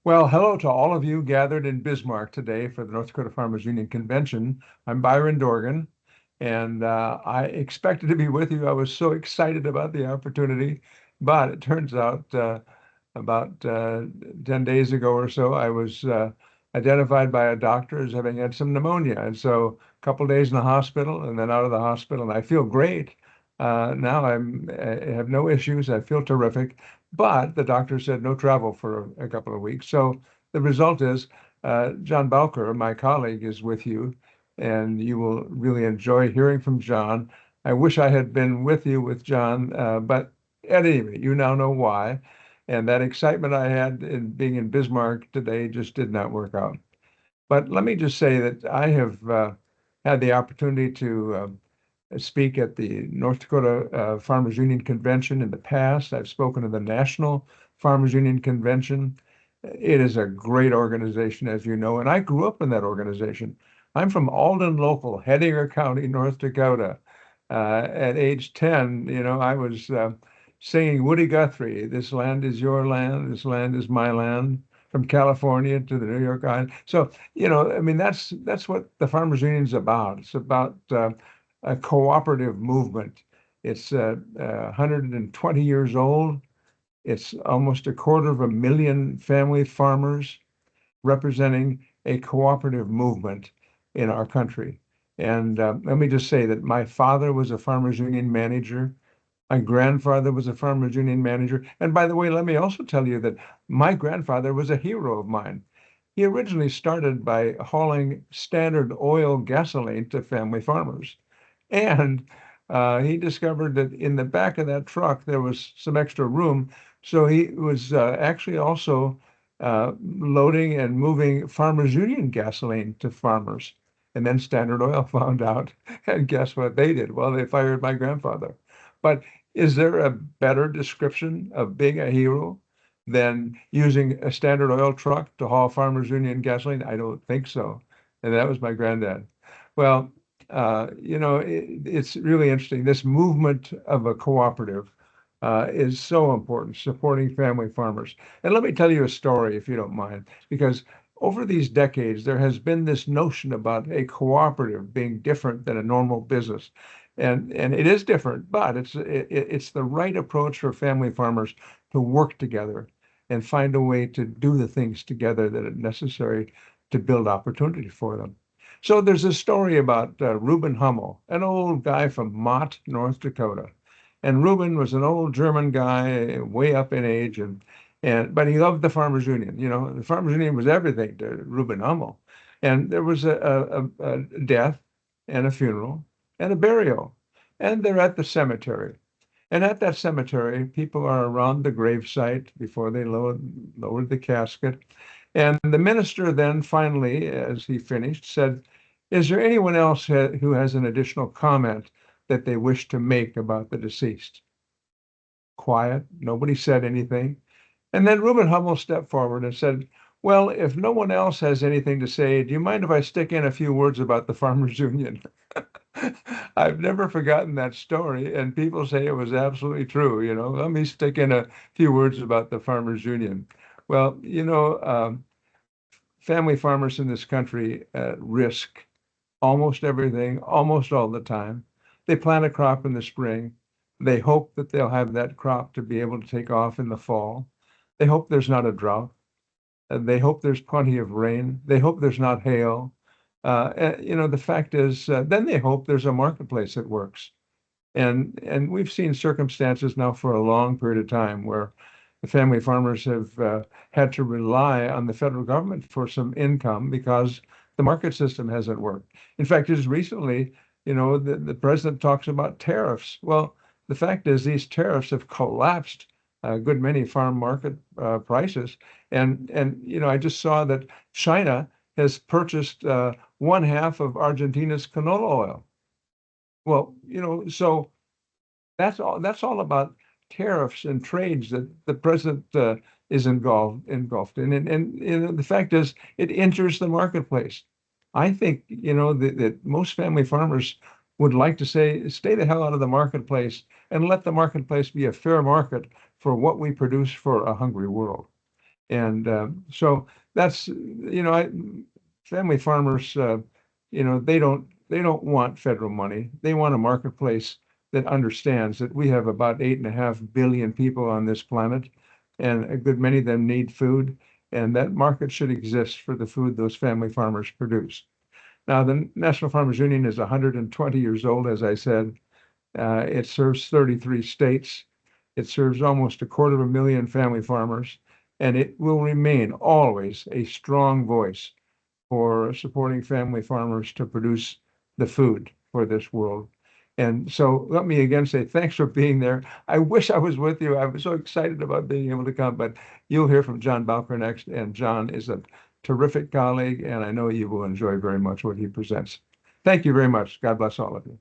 Well, hello to all of you gathered in Bismarck today for the North Dakota Farmers Union Convention. I'm Byron Dorgan, and I expected to be with you. I was so excited about the opportunity, but it turns out about 10 days ago or so, I was identified by a doctor as having had some pneumonia. And so a couple days in the hospital and then out of the hospital, and I feel great. Now I have no issues. I feel terrific. But the doctor said no travel for a couple of weeks. So the result is John Balker, my colleague, is with you, and you will really enjoy hearing from John. I wish I had been with you with John, but at any rate, you now know why. And that excitement I had in being in Bismarck today just did not work out. But let me just say that I have had the opportunity to speak at the North Dakota Farmers Union Convention in the past. I've spoken at the National Farmers Union Convention. It is a great organization, as you know, and I grew up in that organization. I'm from Alden Local, Hettinger County, North Dakota. At age 10, I was singing Woody Guthrie, "This land is your land, this land is my land," from California to the New York Island. So, I mean, that's what the Farmers Union is about. It's about a cooperative movement. It's 120 years old. It's almost a quarter of a million family farmers representing a cooperative movement in our country. And let me just say that my father was a farmers union manager. My grandfather was a farmers union manager. And by the way, let me also tell you that my grandfather was a hero of mine. He originally started by hauling Standard Oil gasoline to family farmers. And he discovered that in the back of that truck, there was some extra room. So he was actually also loading and moving Farmers Union gasoline to farmers. And then Standard Oil found out. And guess what they did? Well, they fired my grandfather. But is there a better description of being a hero than using a Standard Oil truck to haul Farmers Union gasoline? I don't think so. And that was my granddad. Well, it's really interesting. This movement of a cooperative is so important, supporting family farmers. And let me tell you a story, if you don't mind, because over these decades, there has been this notion about a cooperative being different than a normal business. And it is different, but it's the right approach for family farmers to work together and find a way to do the things together that are necessary to build opportunity for them. So there's a story about Reuben Hummel, an old guy from Mott, North Dakota. And Reuben was an old German guy, way up in age, and but he loved the Farmers Union. The Farmers Union was everything to Reuben Hummel. And there was a death and a funeral and a burial. And they're at the cemetery. And at that cemetery, people are around the gravesite before they lowered the casket. And the minister then finally, as he finished, said, "Is there anyone else who has an additional comment that they wish to make about the deceased?" Quiet. Nobody said anything. And then Reuben Hummel stepped forward and said, "Well, if no one else has anything to say, do you mind if I stick in a few words about the Farmers Union?" I've never forgotten that story, and people say it was absolutely true. Let me stick in a few words about the Farmers Union. Well, family farmers in this country risk almost everything, almost all the time. They plant a crop in the spring. They hope that they'll have that crop to be able to take off in the fall. They hope there's not a drought. They hope there's plenty of rain. They hope there's not hail. The fact is, then they hope there's a marketplace that works. And we've seen circumstances now for a long period of time where the family farmers have had to rely on the federal government for some income because the market system hasn't worked. In fact, just recently, the president talks about tariffs. Well, the fact is these tariffs have collapsed a good many farm market prices. And I just saw that China has purchased one half of Argentina's canola oil. Well, so that's all about tariffs and trades that the president is engulfed in. And the fact is, it enters the marketplace. I think that most family farmers would like to say, stay the hell out of the marketplace and let the marketplace be a fair market for what we produce for a hungry world. And so that's, family farmers, they don't want federal money. They want a marketplace that understands that we have about 8.5 billion people on this planet, and a good many of them need food, and that market should exist for the food those family farmers produce. Now, the National Farmers Union is 120 years old, as I said. It serves 33 states. It serves almost 250,000 family farmers, and it will remain always a strong voice for supporting family farmers to produce the food for this world. And so let me again say thanks for being there. I wish I was with you. I was so excited about being able to come, but you'll hear from John Balker next. And John is a terrific colleague, and I know you will enjoy very much what he presents. Thank you very much. God bless all of you.